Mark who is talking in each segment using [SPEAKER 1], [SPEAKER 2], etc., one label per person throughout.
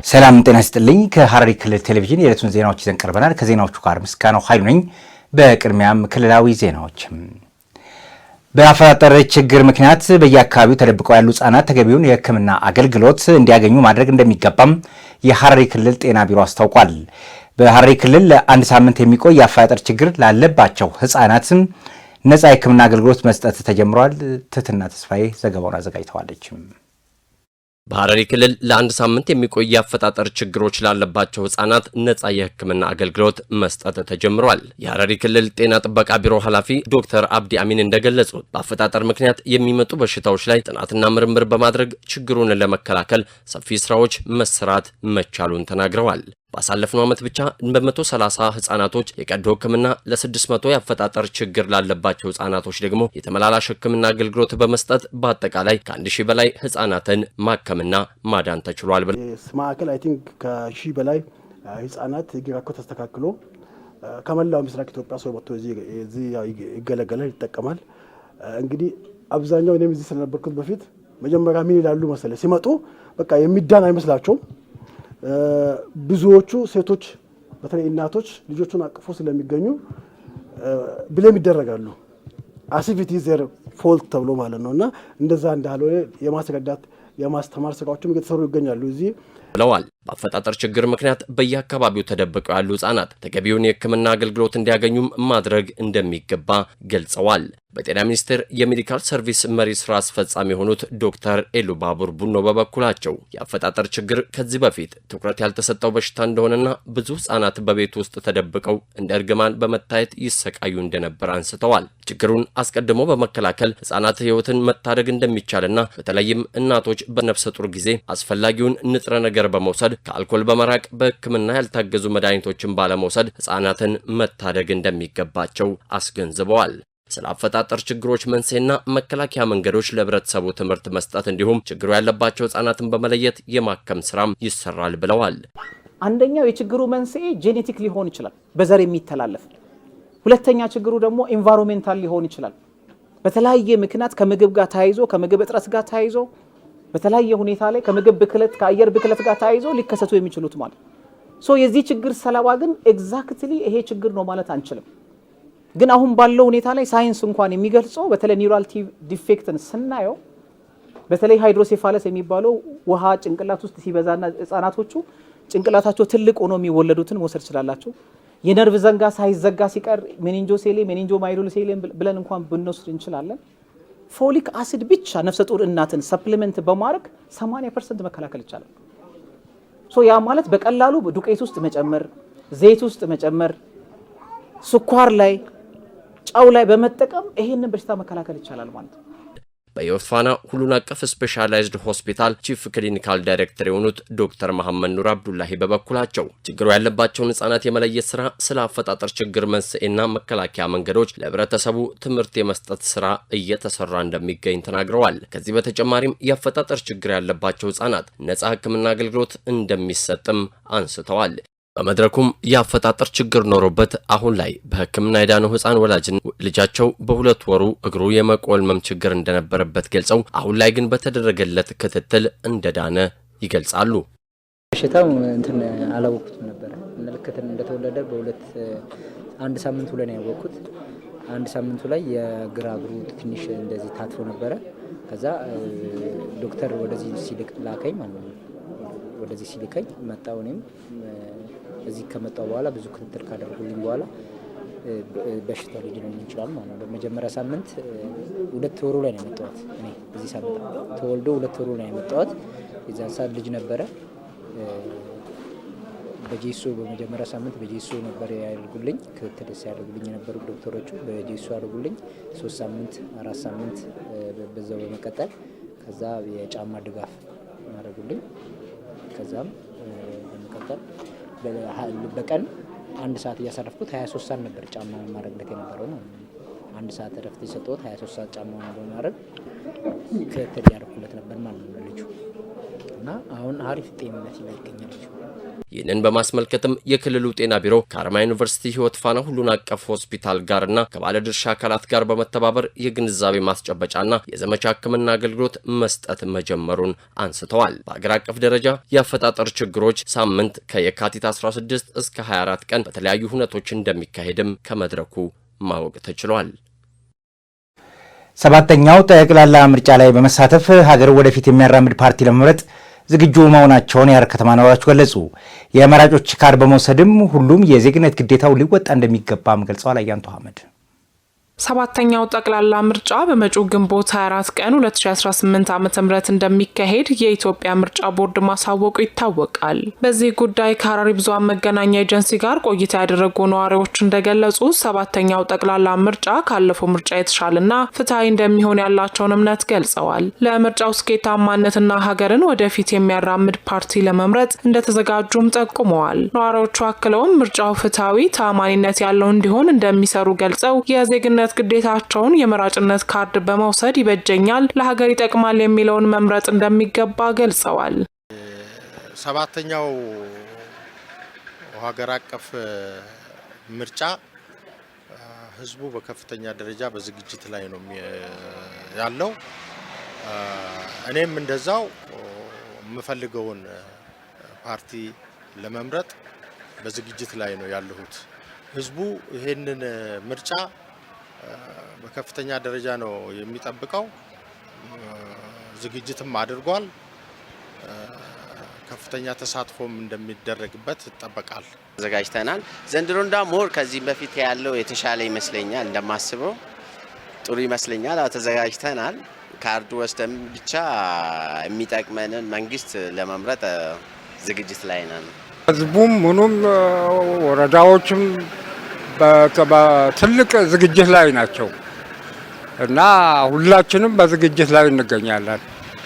[SPEAKER 1] ሰላም ጤና ይስጥልኝ። ከሐረሪ ክልል ቴሌቪዥን የዕለቱን ዜናዎች ይዘን ቀርበናል። ከዜናዎቹ ጋር ምስጋናው ኃይሉ ነኝ። በቅድሚያም ክልላዊ ዜናዎች። በአፈጣጠር ችግር ምክንያት በየአካባቢው ተደብቀው ያሉ ህጻናት ተገቢውን የሕክምና አገልግሎት እንዲያገኙ ማድረግ እንደሚገባም የሐረሪ ክልል ጤና ቢሮ አስታውቋል። በሐረሪ ክልል ለአንድ ሳምንት የሚቆይ የአፈጣጠር ችግር ላለባቸው ህጻናት ነፃ የሕክምና አገልግሎት መስጠት ተጀምሯል። ትትና ተስፋዬ ዘገባውን አዘጋጅተዋለች።
[SPEAKER 2] በሐረሪ ክልል ለአንድ ሳምንት የሚቆይ የአፈጣጠር ችግሮች ላለባቸው ህጻናት ነፃ የህክምና አገልግሎት መስጠት ተጀምሯል። የሐረሪ ክልል ጤና ጥበቃ ቢሮ ኃላፊ ዶክተር አብዲ አሚን እንደገለጹት በአፈጣጠር ምክንያት የሚመጡ በሽታዎች ላይ ጥናትና ምርምር በማድረግ ችግሩን ለመከላከል ሰፊ ስራዎች መሰራት መቻሉን ተናግረዋል። ባሳለፍነው ዓመት ብቻ በ130 ህጻናቶች የቀዶ ህክምና ለ600 የአፈጣጠር ችግር ላለባቸው ህጻናቶች ደግሞ የተመላላሽ ህክምና አገልግሎት በመስጠት በአጠቃላይ ከ1000 በላይ ህጻናትን ማከምና ማዳን ተችሏል።
[SPEAKER 3] ማዕከል አይ ቲንክ ከ1000 በላይ ህጻናት እግራቸው ተስተካክሎ ከመላው ምስራቅ ኢትዮጵያ ሰው መጥቶ እዚህ ይገለገላል፣ ይጠቀማል። እንግዲህ አብዛኛው እኔም እዚህ ስለነበርኩት በፊት መጀመሪያ ምን ይላሉ መሰለህ ሲመጡ በቃ የሚዳን አይመስላቸውም። ብዙዎቹ ሴቶች በተለይ እናቶች ልጆቹን አቅፎ ስለሚገኙ ብለም ይደረጋሉ አሲቪቲ ዘር ፎልት ተብሎ ማለት ነውና እንደዛ እንዳልሆነ የማስረዳት የማስተማር ስራዎችም እየተሰሩ ይገኛሉ እዚህ
[SPEAKER 2] ብለዋል። በአፈጣጠር ችግር ምክንያት በየአካባቢው ተደብቀው ያሉ ህጻናት ተገቢውን የህክምና አገልግሎት እንዲያገኙም ማድረግ እንደሚገባ ገልጸዋል። በጤና ሚኒስቴር የሜዲካል ሰርቪስ መሪ ስራ አስፈጻሚ የሆኑት ዶክተር ኤሉ ባቡር ቡኖ በበኩላቸው የአፈጣጠር ችግር ከዚህ በፊት ትኩረት ያልተሰጠው በሽታ እንደሆነና ብዙ ህጻናት በቤት ውስጥ ተደብቀው እንደ እርግማን በመታየት ይሰቃዩ እንደነበር አንስተዋል። ችግሩን አስቀድሞ በመከላከል ህጻናት ህይወትን መታደግ እንደሚቻልና በተለይም እናቶች በነፍሰ ጡር ጊዜ አስፈላጊውን ንጥረ ነገር በመውሰድ ከአልኮል በመራቅ በህክምና ያልታገዙ መድኃኒቶችን ባለመውሰድ ህጻናትን መታደግ እንደሚገባቸው አስገንዝበዋል። ስለ አፈጣጠር ችግሮች መንስኤና መከላከያ መንገዶች ለህብረተሰቡ ትምህርት መስጠት እንዲሁም ችግሩ ያለባቸው ህጻናትን በመለየት የማከም ስራም ይሰራል ብለዋል።
[SPEAKER 4] አንደኛው የችግሩ መንስኤ ጄኔቲክ ሊሆን ይችላል፣ በዘር የሚተላለፍ። ሁለተኛ ችግሩ ደግሞ ኢንቫይሮንሜንታል ሊሆን ይችላል። በተለያየ ምክንያት ከምግብ ጋር ተያይዞ ከምግብ እጥረት ጋር ተያይዞ በተለያየ ሁኔታ ላይ ከምግብ ብክለት ከአየር ብክለት ጋር ተያይዞ ሊከሰቱ የሚችሉት ማለት የዚህ ችግር ሰለባ ግን ኤግዛክትሊ ይሄ ችግር ነው ማለት አንችልም። ግን አሁን ባለው ሁኔታ ላይ ሳይንስ እንኳን የሚገልጸው በተለይ ኒውራል ዲፌክትን ስናየው በተለይ ሃይድሮሴፋለስ የሚባለው ውሃ ጭንቅላት ውስጥ ሲበዛና ህጻናቶቹ ጭንቅላታቸው ትልቅ ሆኖ የሚወለዱትን መውሰድ ይችላልላችሁ። የነርቭ ዘንጋ ሳይዘጋ ሲቀር ሜኒንጆማይሎሴሌም ብለን እንኳን ብንወስድ እንችላለን። ፎሊክ አሲድ ብቻ ነፍሰ ጡር እናትን ሰፕሊመንት በማድረግ 80% መከላከል ይቻላል። ያ ማለት በቀላሉ ዱቄት ውስጥ መጨመር፣ ዘይት ውስጥ መጨመር፣ ስኳር ላይ ጫው ላይ በመጠቀም ይሄንን በሽታ መከላከል ይቻላል ማለት ነው።
[SPEAKER 2] በህይወት ፋና ሁሉን አቀፍ ስፔሻላይዝድ ሆስፒታል ቺፍ ክሊኒካል ዳይሬክተር የሆኑት ዶክተር መሐመድ ኑር አብዱላሂ በበኩላቸው ችግሩ ያለባቸውን ህጻናት የመለየት ስራ፣ ስለ አፈጣጠር ችግር መንስኤና መከላከያ መንገዶች ለህብረተሰቡ ትምህርት የመስጠት ስራ እየተሰራ እንደሚገኝ ተናግረዋል። ከዚህ በተጨማሪም የአፈጣጠር ችግር ያለባቸው ህጻናት ነፃ ህክምና አገልግሎት እንደሚሰጥም አንስተዋል። በመድረኩም የአፈጣጠር ችግር ኖሮበት አሁን ላይ በህክምና የዳነው ህፃን ወላጅን ልጃቸው በ2 ወሩ እግሩ የመቆልመም ችግር እንደነበረበት ገልጸው አሁን ላይ ግን በተደረገለት ክትትል እንደዳነ ይገልጻሉ።
[SPEAKER 5] በሽታው አላወቅኩትም ነበር። ምልክት እንደተወለደ አንድ ሳምንቱ ላይ ነው ያወቅኩት። አንድ ሳምንቱ ላይ የግራ እግሩ ትንሽ እንደዚህ ታጥፎ ነበረ። ከዛ ዶክተር ወደዚህ ላከኝ ማለት ነው። ወደዚህ ሲልከኝ መጣሁ። እኔም እዚህ ከመጣሁ በኋላ ብዙ ክትትል ካደረጉልኝ በኋላ በሽታው ሊድን ይችላል ማለት ነው። በመጀመሪያ ሳምንት 2 ወሩ ላይ ነው የመጣሁት። እኔ እዚህ ሳምንት ተወልዶ 2 ወሩ ላይ የመጣሁት የዛን ሰዓት ልጅ ነበረ። በጄሶ በመጀመሪያ ሳምንት በጄሶ ነበር ያደርጉልኝ፣ ክትትል ሲያደርጉልኝ የነበሩ ዶክተሮቹ በጄሶ ያደርጉልኝ 3 ሳምንት 4 ሳምንት በዛው በመቀጠል ከዛ የጫማ ድጋፍ ያደርጉልኝ። ከዛም በመቀጠል በቀን 1 ሰዓት እያሳረፍኩት 23 ሰዓት ነበር ጫማውን ማድረግለት የነበረው ነው። 1 ሰዓት እረፍት የሰጠሁት 23 ሰዓት ጫማውን በማድረግ ክትትል ያደርኩለት ነበር ማለት ነው ልጁ። እና አሁን አሪፍ ጤንነት ላይ ይገኛል ልጁ።
[SPEAKER 2] ይህንን በማስመልከትም የክልሉ ጤና ቢሮ ከሐረማያ ዩኒቨርሲቲ ሕይወት ፋና ሁሉን አቀፍ ሆስፒታል ጋርና ከባለድርሻ አካላት ጋር በመተባበር የግንዛቤ ማስጨበጫና የዘመቻ ሕክምና አገልግሎት መስጠት መጀመሩን አንስተዋል። በአገር አቀፍ ደረጃ የአፈጣጠር ችግሮች ሳምንት ከየካቲት 16 እስከ 24 ቀን በተለያዩ ሁነቶች እንደሚካሄድም ከመድረኩ ማወቅ ተችሏል። ሰባተኛው ጠቅላላ ምርጫ ላይ በመሳተፍ ሀገር ወደፊት የሚያራምድ ፓርቲ ለመምረጥ ዝግጁ መሆናቸውን የሐረር ከተማ ነዋሪዎች ገለጹ። የመራጮች ካርድ በመውሰድም ሁሉም የዜግነት ግዴታው ሊወጣ እንደሚገባም ገልጸዋል። አያንቱ አህመድ
[SPEAKER 6] ሰባተኛው ጠቅላላ ምርጫ በመጪው ግንቦት 24 ቀን 2018 ዓ.ም እንደሚካሄድ የኢትዮጵያ ምርጫ ቦርድ ማሳወቁ ይታወቃል። በዚህ ጉዳይ ከሐረሪ ብዙሃን መገናኛ ኤጀንሲ ጋር ቆይታ ያደረጉ ነዋሪዎች እንደገለጹ ሰባተኛው ጠቅላላ ምርጫ ካለፈው ምርጫ የተሻለና ፍትሐዊ እንደሚሆን ያላቸውን እምነት ገልጸዋል። ለምርጫው ስኬታማነትና ሀገርን ወደፊት የሚያራምድ ፓርቲ ለመምረጥ እንደተዘጋጁም ጠቁመዋል። ነዋሪዎቹ አክለውም ምርጫው ፍትሐዊ፣ ተአማኒነት ያለው እንዲሆን እንደሚሰሩ ገልጸው የዜግነት ግዴታቸውን የመራጭነት ካርድ በመውሰድ ይበጀኛል፣ ለሀገር ይጠቅማል የሚለውን መምረጥ እንደሚገባ ገልጸዋል።
[SPEAKER 7] ሰባተኛው ሀገር አቀፍ ምርጫ ህዝቡ በከፍተኛ ደረጃ በዝግጅት ላይ ነው ያለው። እኔም እንደዛው የምፈልገውን ፓርቲ ለመምረጥ በዝግጅት ላይ ነው ያለሁት። ህዝቡ ይሄንን ምርጫ በከፍተኛ ደረጃ ነው የሚጠብቀው። ዝግጅትም አድርጓል። ከፍተኛ ተሳትፎም እንደሚደረግበት ይጠበቃል።
[SPEAKER 8] ተዘጋጅተናል። ዘንድሮ እንዳውም ሞር ከዚህ በፊት ያለው የተሻለ ይመስለኛል። እንደማስበው ጥሩ ይመስለኛል። ተዘጋጅተናል። ካርዱ ወስደን ብቻ የሚጠቅመንን መንግስት ለመምረጥ ዝግጅት ላይ ነን።
[SPEAKER 9] ህዝቡም ምኑም ወረዳዎችም በትልቅ ዝግጅት ላይ ናቸው እና ሁላችንም በዝግጅት ላይ እንገኛለን።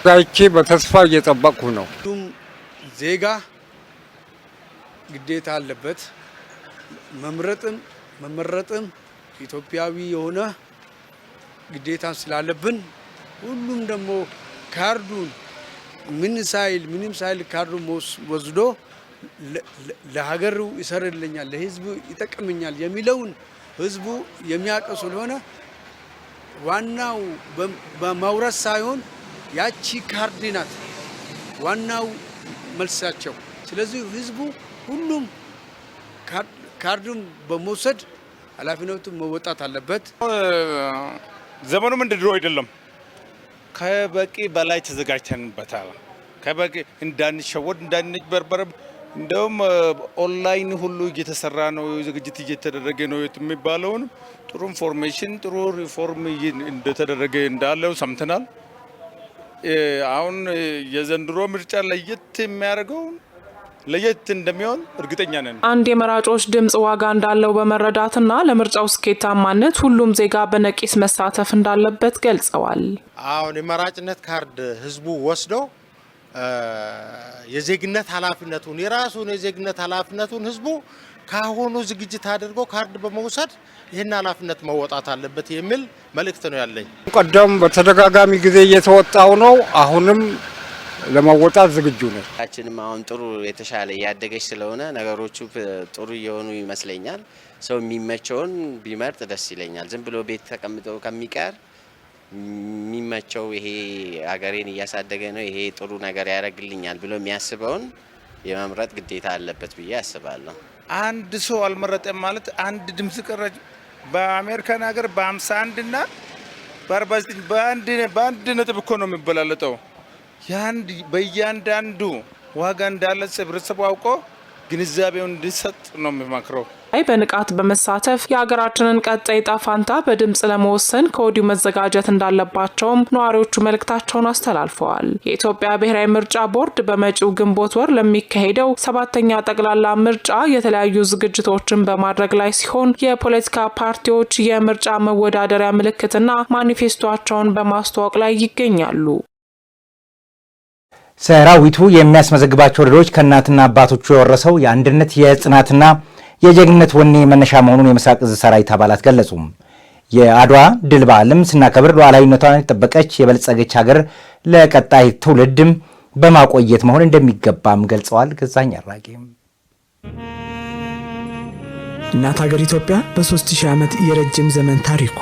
[SPEAKER 9] ጋይቼ በተስፋ እየጠበቅኩ ነው።
[SPEAKER 10] ሁሉም ዜጋ ግዴታ አለበት። መመረጥም ኢትዮጵያዊ የሆነ ግዴታ ስላለብን ሁሉም ደግሞ ካርዱን ምንም ሳይል ካርዱን ወስዶ ለሀገሩ ይሰራልኛል፣ ለህዝቡ ይጠቅመኛል የሚለውን ህዝቡ የሚያውቀው ስለሆነ ዋናው በማውረስ ሳይሆን ያቺ ካርድ ናት ዋናው መልሳቸው። ስለዚህ ህዝቡ ሁሉም ካርዱን በመውሰድ ኃላፊነቱን መወጣት አለበት።
[SPEAKER 11] ዘመኑም እንደ ድሮ አይደለም። ከበቂ በላይ ተዘጋጅተንበታል። ከበቂ እንዳንሸወድ እንዳንበርበር እንደውም ኦንላይን ሁሉ እየተሰራ ነው፣ ዝግጅት እየተደረገ ነው የሚባለውን ጥሩ ኢንፎርሜሽን ጥሩ ሪፎርም እንደተደረገ እንዳለው ሰምተናል። አሁን የዘንድሮ ምርጫ ለየት እንደሚሆን እርግጠኛ ነን።
[SPEAKER 6] አንድ የመራጮች ድምጽ ዋጋ እንዳለው በመረዳትና ለምርጫው ስኬታማነት ሁሉም ዜጋ በነቂስ መሳተፍ እንዳለበት ገልጸዋል።
[SPEAKER 7] አሁን የመራጭነት ካርድ ህዝቡ ወስደው የዜግነት ኃላፊነቱን የራሱን የዜግነት ኃላፊነቱን ህዝቡ ካሁኑ ዝግጅት አድርጎ ካርድ በመውሰድ ይህን ኃላፊነት መወጣት አለበት የሚል መልእክት ነው ያለኝ።
[SPEAKER 9] ቀደም በተደጋጋሚ ጊዜ እየተወጣው ነው። አሁንም ለመወጣት ዝግጁ ነን።
[SPEAKER 8] ታችንም አሁን ጥሩ የተሻለ ያደገች ስለሆነ ነገሮቹ ጥሩ እየሆኑ ይመስለኛል። ሰው የሚመቸውን ቢመርጥ ደስ ይለኛል። ዝም ብሎ ቤት ተቀምጠው ከሚቀር የሚመቸው ይሄ ሀገሬን እያሳደገ ነው፣ ይሄ ጥሩ ነገር ያደርግልኛል ብሎ የሚያስበውን የመምረጥ ግዴታ አለበት ብዬ አስባለሁ።
[SPEAKER 11] አንድ ሰው አልመረጠም ማለት አንድ ድምጽ ቀረች። በአሜሪካን ሀገር በ51 እና በ49 በአንድ ነጥብ እኮ ነው የሚበላለጠው። በእያንዳንዱ ዋጋ እንዳለ ህብረተሰቡ አውቆ ግንዛቤውን እንዲሰጥ ነው የሚመክረው።
[SPEAKER 6] በንቃት በመሳተፍ የሀገራችንን ቀጣይ ዕጣ ፈንታ በድምጽ ለመወሰን ከወዲሁ መዘጋጀት እንዳለባቸውም ነዋሪዎቹ መልእክታቸውን አስተላልፈዋል። የኢትዮጵያ ብሔራዊ ምርጫ ቦርድ በመጪው ግንቦት ወር ለሚካሄደው ሰባተኛ ጠቅላላ ምርጫ የተለያዩ ዝግጅቶችን በማድረግ ላይ ሲሆን የፖለቲካ ፓርቲዎች የምርጫ መወዳደሪያ ምልክትና ማኒፌስቶቸውን በማስተዋወቅ ላይ ይገኛሉ።
[SPEAKER 1] ሰራዊቱ የሚያስመዘግባቸው ድሎች ከእናትና አባቶቹ የወረሰው የአንድነት የጽናትና የጀግንነት ወኔ መነሻ መሆኑን የምስራቅ እዝ ሰራዊት አባላት ገለጹ። የአድዋ ድል በዓልም ስናከብር ሉዓላዊነቷን የጠበቀች የበለጸገች ሀገር ለቀጣይ ትውልድም በማቆየት መሆን እንደሚገባም ገልጸዋል። ገዛኝ አራጌም
[SPEAKER 12] እናት ሀገር ኢትዮጵያ በ3000 ዓመት የረጅም ዘመን ታሪኳ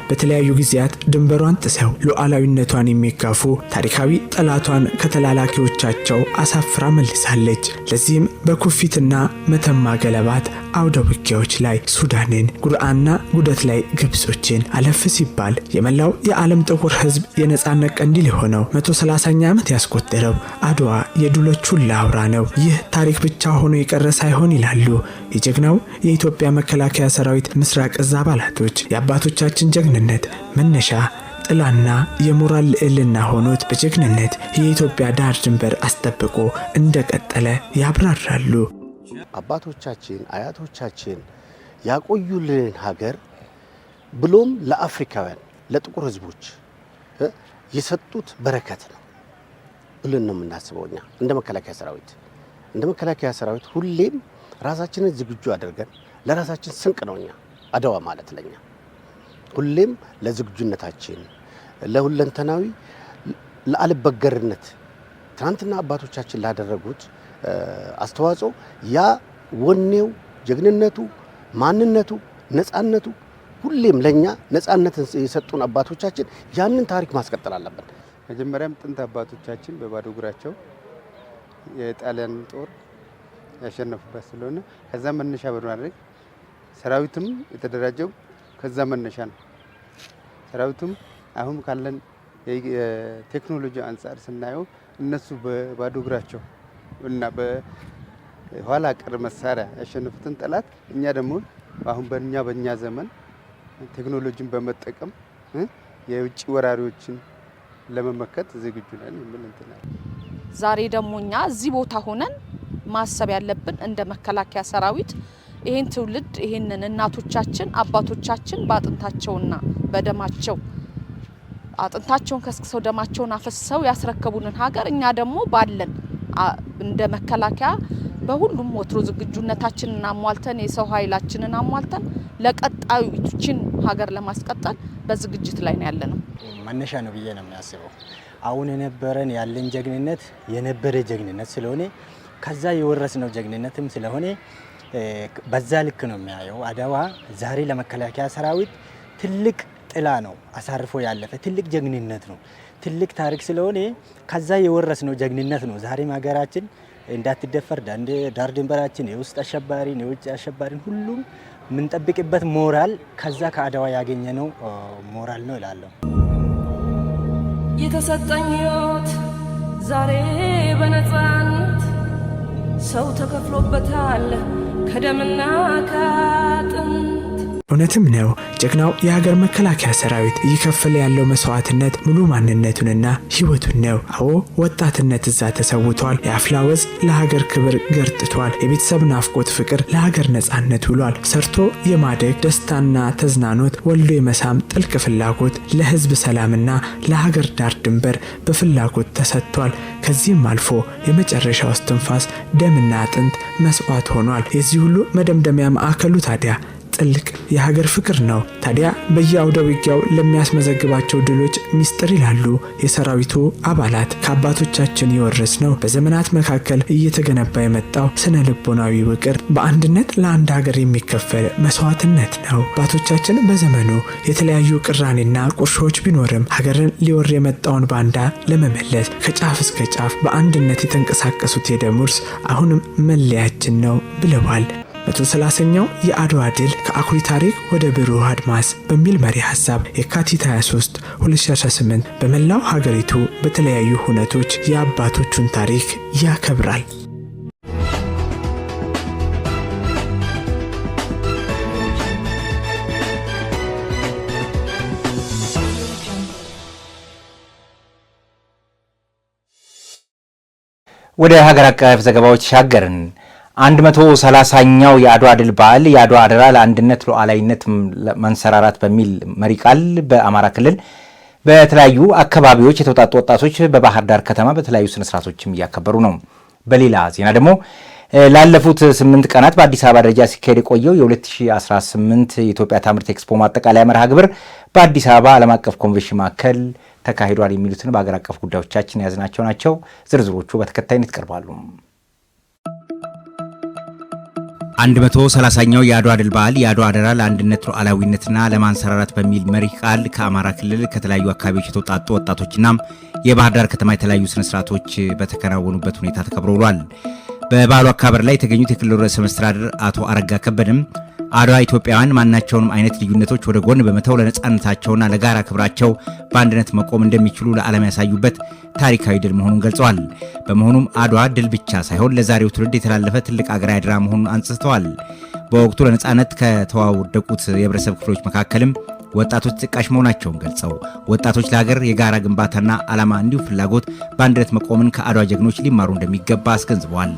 [SPEAKER 12] በተለያዩ ጊዜያት ድንበሯን ጥሰው ሉዓላዊነቷን የሚጋፉ ታሪካዊ ጠላቷን ከተላላኪዎቻቸው አሳፍራ መልሳለች። ለዚህም በኩፊትና መተማ ገለባት አውደ ውጊያዎች ላይ ሱዳንን፣ ጉርአና ጉደት ላይ ግብጾችን፣ አለፍ ሲባል የመላው የዓለም ጥቁር ሕዝብ የነጻነት ቀንዲል የሆነው 130ኛ ዓመት ያስቆጠረው አድዋ የድሎች ሁሉ አውራ ነው። ይህ ታሪክ ብቻ ሆኖ የቀረ ሳይሆን ይላሉ የጀግናው የኢትዮጵያ መከላከያ ሰራዊት ምስራቅ እዝ አባላቶች የአባቶቻችን ጀግንነት መነሻ ጥላና የሞራል ልዕልና ሆኖት በጀግንነት የኢትዮጵያ ዳር ድንበር አስጠብቆ እንደቀጠለ ያብራራሉ።
[SPEAKER 3] አባቶቻችን አያቶቻችን ያቆዩልን ሀገር ብሎም ለአፍሪካውያን ለጥቁር ህዝቦች የሰጡት በረከት ነው ብለን ነው የምናስበው። እኛ እንደ መከላከያ ሰራዊት ሁሌም ራሳችንን ዝግጁ አድርገን ለራሳችን ስንቅ ነው። እኛ አድዋ ማለት ለኛ ሁሌም ለዝግጁነታችን ለሁለንተናዊ ለአልበገርነት ትናንትና አባቶቻችን ላደረጉት አስተዋጽኦ ያ ወኔው ጀግንነቱ ማንነቱ ነጻነቱ ሁሌም ለኛ ነጻነትን የሰጡን አባቶቻችን ያንን ታሪክ ማስቀጠል አለብን።
[SPEAKER 13] መጀመሪያም ጥንት አባቶቻችን በባዶ እግራቸው የጣሊያን ጦር ያሸነፉበት ስለሆነ ከዛ መነሻ በማድረግ ሰራዊቱም የተደራጀው ከዛ መነሻ ነው። ሰራዊቱም አሁን ካለን የቴክኖሎጂ አንፃር ስናየው እነሱ በባዶ እግራቸው እና በኋላ ቀር መሳሪያ ያሸነፉትን ጠላት እኛ ደግሞ አሁን በእኛ ዘመን ቴክኖሎጂን በመጠቀም የውጭ ወራሪዎችን ለመመከት ዝግጁ ነን የሚል እንትና
[SPEAKER 14] ዛሬ ደግሞ እኛ እዚህ ቦታ ሆነን ማሰብ ያለብን እንደ መከላከያ ሰራዊት ይሄን ትውልድ ይሄንን እናቶቻችን አባቶቻችን በአጥንታቸውና በደማቸው አጥንታቸውን ከስክሰው ደማቸውን አፈሰው ያስረከቡንን ሀገር እኛ ደግሞ ባለን እንደ መከላከያ በሁሉም ወትሮ ዝግጁነታችንን አሟልተን የሰው ኃይላችንን አሟልተን ለቀጣዩ እቺን ሀገር ለማስቀጠል በዝግጅት ላይ ነው ያለነው።
[SPEAKER 15] መነሻ ነው ብዬ ነው የሚያስበው። አሁን የነበረን ያለን ጀግንነት የነበረ ጀግንነት ስለሆነ ከዛ የወረስነው ጀግንነትም ስለሆነ በዛ ልክ ነው የሚያየው። አድዋ ዛሬ ለመከላከያ ሰራዊት ትልቅ ጥላ ነው አሳርፎ ያለፈ ትልቅ ጀግንነት ነው። ትልቅ ታሪክ ስለሆነ ከዛ የወረስነው ጀግንነት ነው ዛሬም ሀገራችን እንዳትደፈር ዳር ድንበራችን የውስጥ አሸባሪን የውጭ አሸባሪን ሁሉም የምንጠብቅበት ሞራል ከዛ ከአድዋ ያገኘነው ሞራል ነው እላለሁ።
[SPEAKER 16] የተሰጠኝ ሕይወት ዛሬ በነፃነት ሰው ተከፍሎበታል ከደምና ከአጥንት።
[SPEAKER 12] እውነትም ነው። ጀግናው የሀገር መከላከያ ሰራዊት እየከፈለ ያለው መስዋዕትነት ሙሉ ማንነቱንና ህይወቱን ነው። አዎ ወጣትነት እዛ ተሰውቷል። የአፍላ ወዝ ለሀገር ክብር ገርጥቷል። የቤተሰብ ናፍቆት ፍቅር ለሀገር ነጻነት ውሏል። ሰርቶ የማደግ ደስታና ተዝናኖት ወልዶ የመሳም ጥልቅ ፍላጎት ለህዝብ ሰላምና ለሀገር ዳር ድንበር በፍላጎት ተሰጥቷል። ከዚህም አልፎ የመጨረሻው እስትንፋስ ደምና አጥንት መስዋዕት ሆኗል። የዚህ ሁሉ መደምደሚያ ማዕከሉ ታዲያ ጥልቅ የሀገር ፍቅር ነው። ታዲያ በየአውደ ውጊያው ለሚያስመዘግባቸው ድሎች ሚስጥር ይላሉ የሰራዊቱ አባላት ከአባቶቻችን የወረስነው በዘመናት መካከል እየተገነባ የመጣው ስነ ልቦናዊ ውቅር በአንድነት ለአንድ ሀገር የሚከፈል መስዋዕትነት ነው። አባቶቻችን በዘመኑ የተለያዩ ቅራኔና ቁርሾች ቢኖርም ሀገርን ሊወር የመጣውን ባንዳ ለመመለስ ከጫፍ እስከ ጫፍ በአንድነት የተንቀሳቀሱት የደም ውርስ አሁንም መለያችን ነው ብለዋል። 130ኛው የአድዋ ድል ከአኩሪ ታሪክ ወደ ብሩህ አድማስ በሚል መሪ ሐሳብ የካቲት 23 2018 በመላው ሀገሪቱ በተለያዩ ሁነቶች የአባቶቹን ታሪክ ያከብራል።
[SPEAKER 1] ወደ ሀገር አቀፍ ዘገባዎች ሻገርን። 130ኛው የአድዋ ድል በዓል የአድዋ አደራ ለአንድነት ሉዓላዊነት መንሰራራት በሚል መሪ ቃል በአማራ ክልል በተለያዩ አካባቢዎች የተውጣጡ ወጣቶች በባህር ዳር ከተማ በተለያዩ ስነ ስርዓቶችም እያከበሩ ነው። በሌላ ዜና ደግሞ ላለፉት 8 ቀናት በአዲስ አበባ ደረጃ ሲካሄድ የቆየው የ2018 የኢትዮጵያ ታምርት ኤክስፖ ማጠቃለያ መርሃ ግብር በአዲስ አበባ ዓለም አቀፍ ኮንቬንሽን ማዕከል ተካሂዷል። የሚሉትን በአገር አቀፍ ጉዳዮቻችን የያዝናቸው ናቸው። ዝርዝሮቹ በተከታይነት ይቀርባሉ። 130ኛው የአድዋ ድል በዓል የአድዋ አደራ ለአንድነት ሉዓላዊነትና ለማንሰራራት በሚል መሪ ቃል ከአማራ ክልል ከተለያዩ አካባቢዎች የተውጣጡ ወጣቶችና የባህር ዳር ከተማ የተለያዩ ስነ ስርዓቶች በተከናወኑበት ሁኔታ ተከብሮ ውሏል። በበዓሉ አከባበር ላይ የተገኙት የክልሉ ርዕሰ መስተዳድር አቶ አረጋ ከበደም አድዋ ኢትዮጵያውያን ማናቸውንም አይነት ልዩነቶች ወደ ጎን በመተው ለነጻነታቸውና ለጋራ ክብራቸው በአንድነት መቆም እንደሚችሉ ለዓለም ያሳዩበት ታሪካዊ ድል መሆኑን ገልጸዋል። በመሆኑም አድዋ ድል ብቻ ሳይሆን ለዛሬው ትውልድ የተላለፈ ትልቅ አገራዊ አደራ መሆኑን አንስተዋል። በወቅቱ ለነጻነት ከተዋወደቁት የህብረተሰብ ክፍሎች መካከልም ወጣቶች ተጠቃሽ መሆናቸውን ገልጸው ወጣቶች ለሀገር የጋራ ግንባታና ዓላማ እንዲሁም ፍላጎት በአንድነት መቆምን ከአድዋ ጀግኖች ሊማሩ እንደሚገባ አስገንዝበዋል።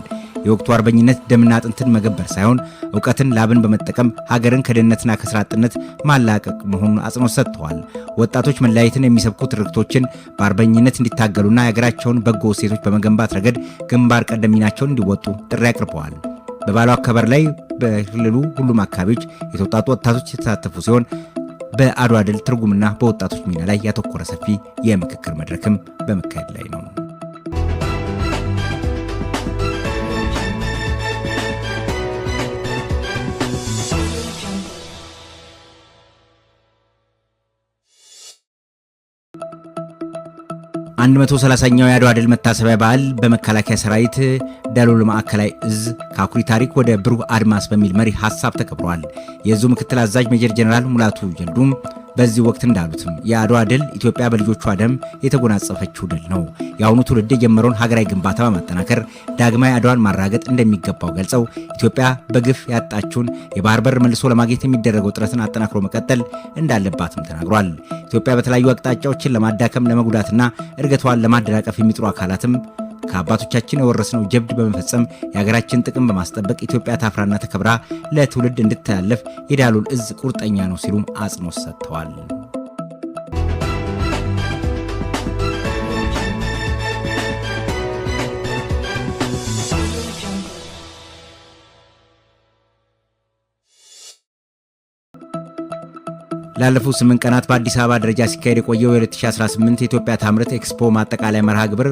[SPEAKER 1] የወቅቱ አርበኝነት ደምና አጥንትን መገበር ሳይሆን ዕውቀትን ላብን በመጠቀም ሀገርን ከድህነትና ከስራ አጥነት ማላቀቅ መሆኑን አጽንኦት ሰጥተዋል። ወጣቶች መለያየትን የሚሰብኩ ትርክቶችን በአርበኝነት እንዲታገሉና የሀገራቸውን በጎ እሴቶች በመገንባት ረገድ ግንባር ቀደም ሚናቸውን እንዲወጡ ጥሪ አቅርበዋል። በበዓሉ አከባበር ላይ በክልሉ ሁሉም አካባቢዎች የተውጣጡ ወጣቶች የተሳተፉ ሲሆን በአድዋ ድል ትርጉምና በወጣቶች ሚና ላይ ያተኮረ ሰፊ የምክክር መድረክም በመካሄድ ላይ ነው። አንድ 130ኛው የአድዋ ድል መታሰቢያ በዓል በመከላከያ ሰራዊት ዳሎል ማዕከላዊ እዝ ከአኩሪ ታሪክ ወደ ብሩህ አድማስ በሚል መሪ ሐሳብ ተከብሯል። የእዙ ምክትል አዛዥ ሜጀር ጀነራል ሙላቱ ጀልዱም በዚህ ወቅት እንዳሉትም የአድዋ ድል ኢትዮጵያ በልጆቿ ደም የተጎናጸፈችው ድል ነው። የአሁኑ ትውልድ የጀመረውን ሀገራዊ ግንባታ በማጠናከር ዳግማዊ አድዋን ማራገጥ እንደሚገባው ገልጸው ኢትዮጵያ በግፍ ያጣችውን የባህር በር መልሶ ለማግኘት የሚደረገው ጥረትን አጠናክሮ መቀጠል እንዳለባትም ተናግሯል። ኢትዮጵያ በተለያዩ አቅጣጫዎችን ለማዳከም ለመጉዳትና እድገቷን ለማደናቀፍ የሚጥሩ አካላትም ከአባቶቻችን የወረስነው ጀብድ በመፈጸም የሀገራችን ጥቅም በማስጠበቅ ኢትዮጵያ ታፍራና ተከብራ ለትውልድ እንድትተላለፍ የዳሎል እዝ ቁርጠኛ ነው ሲሉም አጽንኦት ሰጥተዋል። ላለፉት 8 ቀናት በአዲስ አበባ ደረጃ ሲካሄድ የቆየው የ2018 የኢትዮጵያ ታምርት ኤክስፖ ማጠቃለያ መርሃ ግብር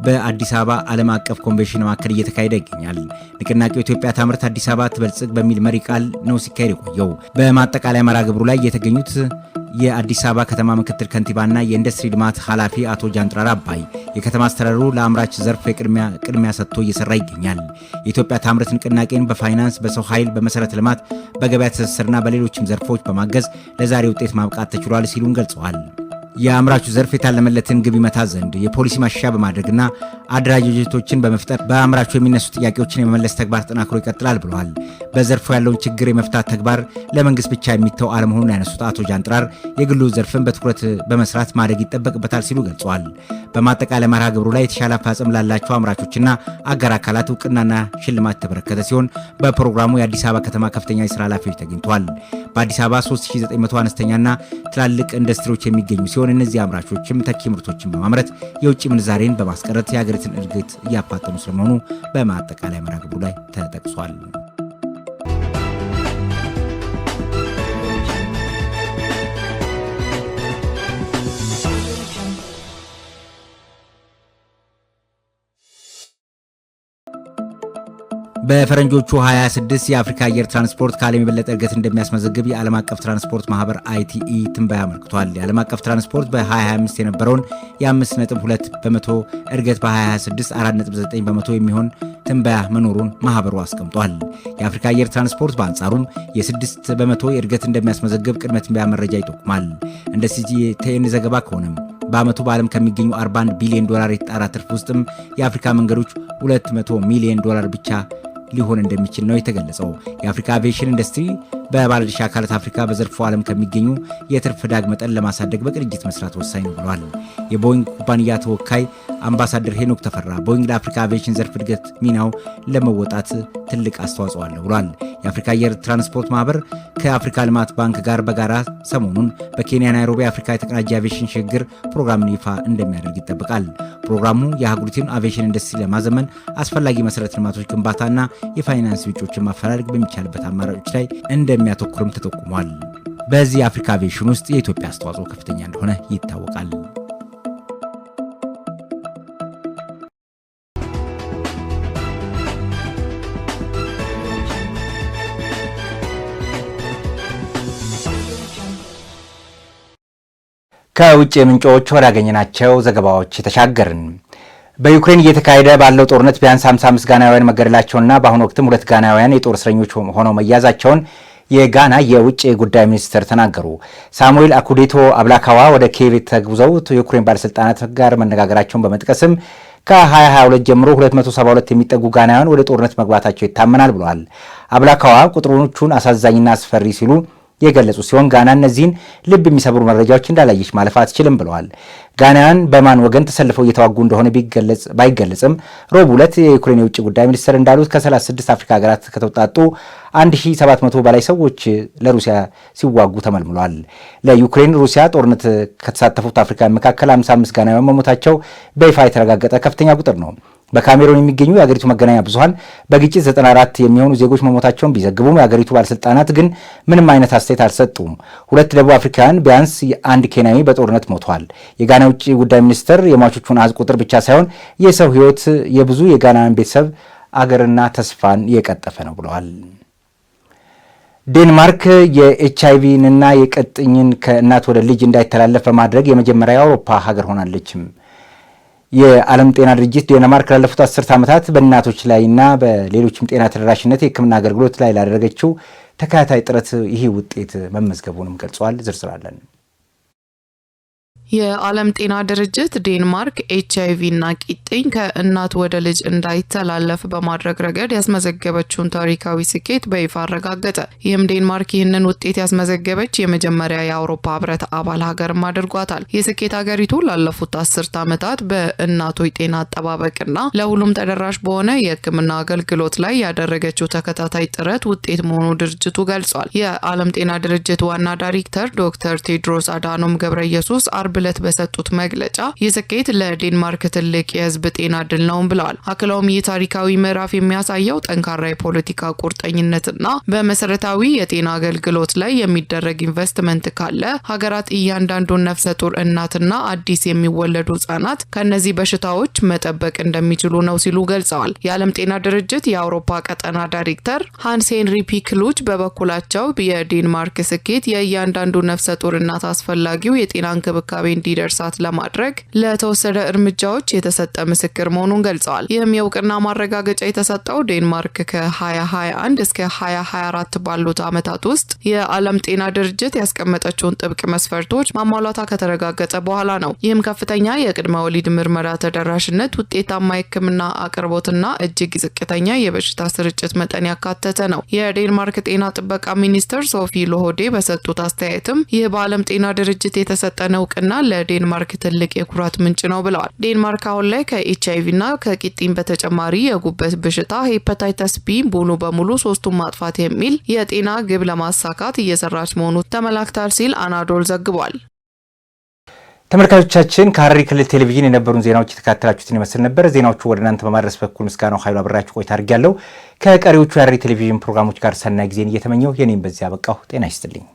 [SPEAKER 1] በአዲስ አበባ ዓለም አቀፍ ኮንቬንሽን ማዕከል እየተካሄደ ይገኛል። ንቅናቄው ኢትዮጵያ ታምርት አዲስ አበባ ትበልጽግ በሚል መሪ ቃል ነው ሲካሄድ የቆየው። በማጠቃለያ መርሃ ግብሩ ላይ የተገኙት የአዲስ አበባ ከተማ ምክትል ከንቲባና የኢንዱስትሪ ልማት ኃላፊ አቶ ጃንጥራር አባይ የከተማ አስተዳደሩ ለአምራች ዘርፍ ቅድሚያ ሰጥቶ እየሰራ ይገኛል። የኢትዮጵያ ታምርት ንቅናቄን በፋይናንስ፣ በሰው ኃይል፣ በመሰረተ ልማት፣ በገበያ ትስስርና በሌሎችም ዘርፎች በማገዝ ለዛሬ ውጤት ማብቃት ተችሏል ሲሉም ገልጸዋል። የአምራቹ ዘርፍ የታለመለትን ግብ ይመታ ዘንድ የፖሊሲ ማሻሻያ በማድረግና አደረጃጀቶችን በመፍጠር በአምራቹ የሚነሱ ጥያቄዎችን የመመለስ ተግባር ተጠናክሮ ይቀጥላል ብለዋል። በዘርፉ ያለውን ችግር የመፍታት ተግባር ለመንግስት ብቻ የሚተው አለመሆኑን ያነሱት አቶ ጃንጥራር የግሉ ዘርፍን በትኩረት በመስራት ማደግ ይጠበቅበታል ሲሉ ገልጸዋል። በማጠቃለያ መርሃ ግብሩ ላይ የተሻለ አፈጻጸም ላላቸው አምራቾችና አጋር አካላት እውቅናና ሽልማት የተበረከተ ሲሆን በፕሮግራሙ የአዲስ አበባ ከተማ ከፍተኛ የስራ ኃላፊዎች ተገኝተዋል። በአዲስ አበባ 3900 አነስተኛና ትላልቅ ኢንዱስትሪዎች የሚገኙ ሲሆን እነዚህ አምራቾችም ተኪ ምርቶችን በማምረት የውጭ ምንዛሬን በማስቀረት የሀገሪቱን እድገት እያፋጠኑ ስለመሆኑ በማጠቃለያ መርሃ ግብሩ ላይ ተጠቅሷል። በፈረንጆቹ 26 የአፍሪካ አየር ትራንስፖርት ከዓለም የበለጠ እድገት እንደሚያስመዘግብ የዓለም አቀፍ ትራንስፖርት ማህበር ITE ትንበያ አመልክቷል። የዓለም አቀፍ ትራንስፖርት በ2025 የነበረውን የ5.2 በመቶ እድገት በ2026 4.9 በመቶ የሚሆን ትንበያ መኖሩን ማህበሩ አስቀምጧል። የአፍሪካ አየር ትራንስፖርት በአንጻሩም የ6 በመቶ እድገት እንደሚያስመዘግብ ቅድመ ትንበያ መረጃ ይጠቁማል። እንደ CGTN ዘገባ ከሆነም በአመቱ በዓለም ከሚገኙ 41 ቢሊዮን ዶላር የተጣራ ትርፍ ውስጥም የአፍሪካ መንገዶች 200 ሚሊዮን ዶላር ብቻ ሊሆን እንደሚችል ነው የተገለጸው። የአፍሪካ አቪዬሽን ኢንዱስትሪ በባለድርሻ አካላት አፍሪካ በዘርፉ ዓለም ከሚገኙ የትርፍ ዳግ መጠን ለማሳደግ በቅንጅት መስራት ወሳኝ ነው ብሏል። የቦይንግ ኩባንያ ተወካይ አምባሳደር ሄኖክ ተፈራ ቦይንግ ለአፍሪካ አቪዬሽን ዘርፍ እድገት ሚናው ለመወጣት ትልቅ አስተዋጽኦ አለው ብሏል። የአፍሪካ አየር ትራንስፖርት ማህበር ከአፍሪካ ልማት ባንክ ጋር በጋራ ሰሞኑን በኬንያ ናይሮቢ የአፍሪካ የተቀናጀ አቪዬሽን ሽግግር ፕሮግራምን ይፋ እንደሚያደርግ ይጠበቃል። ፕሮግራሙ የአህጉሪቱን አቪዬሽን ኢንዱስትሪ ለማዘመን አስፈላጊ መሰረተ ልማቶች ግንባታና የፋይናንስ ምንጮችን ማፈላለግ በሚቻልበት አማራጮች ላይ እንደሚያተኩርም ተጠቁሟል። በዚህ የአፍሪካ አቪዬሽን ውስጥ የኢትዮጵያ አስተዋጽኦ ከፍተኛ እንደሆነ ይታወቃል። ከውጭ ምንጮች ወዳገኘናቸው ዘገባዎች ተሻገርን። በዩክሬን እየተካሄደ ባለው ጦርነት ቢያንስ 55 ጋናውያን መገደላቸውና በአሁኑ ወቅትም 2 ጋናውያን የጦር እስረኞች ሆነው መያዛቸውን የጋና የውጭ ጉዳይ ሚኒስትር ተናገሩ። ሳሙኤል አኩዴቶ አብላካዋ ወደ ኪየቭ ተጉዘው የዩክሬን ባለስልጣናት ጋር መነጋገራቸውን በመጥቀስም ከ2022 ጀምሮ 272 የሚጠጉ ጋናውያን ወደ ጦርነት መግባታቸው ይታመናል ብለዋል። አብላካዋ ቁጥሮቹን አሳዛኝና አስፈሪ ሲሉ የገለጹ ሲሆን ጋና እነዚህን ልብ የሚሰብሩ መረጃዎች እንዳላየች ማለፍ አትችልም ብለዋል። ጋናውያን በማን ወገን ተሰልፈው እየተዋጉ እንደሆነ ባይገለጽም ረቡዕ ዕለት የዩክሬን የውጭ ጉዳይ ሚኒስትር እንዳሉት ከ36 አፍሪካ ሀገራት ከተውጣጡ 1700 በላይ ሰዎች ለሩሲያ ሲዋጉ ተመልምለዋል። ለዩክሬን ሩሲያ ጦርነት ከተሳተፉት አፍሪካውያን መካከል 55 ጋናውያን መሞታቸው በይፋ የተረጋገጠ ከፍተኛ ቁጥር ነው። በካሜሮን የሚገኙ የአገሪቱ መገናኛ ብዙሃን በግጭት 94 የሚሆኑ ዜጎች መሞታቸውን ቢዘግቡም የአገሪቱ ባለስልጣናት ግን ምንም አይነት አስተያየት አልሰጡም። 2 ደቡብ አፍሪካውያን ቢያንስ 1 ኬንያዊ በጦርነት ሞተዋል። የጋና ውጭ ጉዳይ ሚኒስትር የሟቾቹን አሃዝ ቁጥር ብቻ ሳይሆን የሰው ሕይወት የብዙ የጋናውያን ቤተሰብ አገርና ተስፋን የቀጠፈ ነው ብለዋል። ዴንማርክ የኤችአይቪንና የቀጥኝን ከእናት ወደ ልጅ እንዳይተላለፍ በማድረግ የመጀመሪያ የአውሮፓ ሀገር ሆናለችም። የዓለም ጤና ድርጅት ዴንማርክ ላለፉት 10 ዓመታት በእናቶች ላይና በሌሎችም ጤና ተደራሽነት የሕክምና አገልግሎት ላይ ላደረገችው ተከታታይ ጥረት ይህ ውጤት መመዝገቡንም ገልጿል። ዝርዝር አለን።
[SPEAKER 6] የዓለም ጤና ድርጅት ዴንማርክ ኤችአይቪ እና ቂጥኝ ከእናት ወደ ልጅ እንዳይተላለፍ በማድረግ ረገድ ያስመዘገበችውን ታሪካዊ ስኬት በይፋ አረጋገጠ። ይህም ዴንማርክ ይህንን ውጤት ያስመዘገበች የመጀመሪያ የአውሮፓ ህብረት አባል ሀገርም አድርጓታል። የስኬት ሀገሪቱ ላለፉት 10 ዓመታት በእናቶች ጤና አጠባበቅና ለሁሉም ተደራሽ በሆነ የህክምና አገልግሎት ላይ ያደረገችው ተከታታይ ጥረት ውጤት መሆኑ ድርጅቱ ገልጿል። የዓለም ጤና ድርጅት ዋና ዳይሬክተር ዶክተር ቴድሮስ አዳኖም ገብረኢየሱስ ብለት በሰጡት መግለጫ ይህ ስኬት ለዴንማርክ ትልቅ የህዝብ ጤና ድል ነው ብለዋል። አክለውም ይህ ታሪካዊ ምዕራፍ የሚያሳየው ጠንካራ የፖለቲካ ቁርጠኝነትና በመሰረታዊ የጤና አገልግሎት ላይ የሚደረግ ኢንቨስትመንት ካለ ሀገራት እያንዳንዱን ነፍሰ ጡር እናትና አዲስ የሚወለዱ ህጻናት ከነዚህ በሽታዎች መጠበቅ እንደሚችሉ ነው ሲሉ ገልጸዋል። የዓለም ጤና ድርጅት የአውሮፓ ቀጠና ዳይሬክተር ሃንስ ሄንሪ ፒክሉች በበኩላቸው የዴንማርክ ስኬት የእያንዳንዱ ነፍሰ ጡር እናት አስፈላጊው የጤና እንክብካቤ እንዲደርሳት ለማድረግ ለተወሰደ እርምጃዎች የተሰጠ ምስክር መሆኑን ገልጸዋል። ይህም የእውቅና ማረጋገጫ የተሰጠው ዴንማርክ ከ2021 እስከ 2024 ባሉት ዓመታት ውስጥ የዓለም ጤና ድርጅት ያስቀመጠችውን ጥብቅ መስፈርቶች ማሟላቷ ከተረጋገጠ በኋላ ነው። ይህም ከፍተኛ የቅድመ ወሊድ ምርመራ ተደራሽነት፣ ውጤታማ የህክምና አቅርቦትና እጅግ ዝቅተኛ የበሽታ ስርጭት መጠን ያካተተ ነው። የዴንማርክ ጤና ጥበቃ ሚኒስትር ሶፊ ሎሆዴ በሰጡት አስተያየትም ይህ በዓለም ጤና ድርጅት የተሰጠ እውቅና ለዴንማርክ ትልቅ የኩራት ምንጭ ነው ብለዋል። ዴንማርክ አሁን ላይ ከኤችአይቪና ከቂጢኝ በተጨማሪ የጉበት በሽታ፣ ሄፓታይተስ ቢ ሙሉ በሙሉ ሶስቱን ማጥፋት የሚል የጤና ግብ ለማሳካት እየሰራች መሆኑ ተመላክቷል ሲል አናዶል ዘግቧል።
[SPEAKER 1] ተመልካቾቻችን ከሐረሪ ክልል ቴሌቪዥን የነበሩን ዜናዎች የተከታተላችሁትን ይመስል ነበር። ዜናዎቹ ወደ እናንተ በማድረስ በኩል ምስጋናው ኃይሉ አብራችሁ ቆይታ አድርጌያለሁ። ከቀሪዎቹ የሐረሪ ቴሌቪዥን ፕሮግራሞች ጋር ሰናይ ጊዜን እየተመኘው የኔም በዚያ አበቃሁ። ጤና ይስጥልኝ።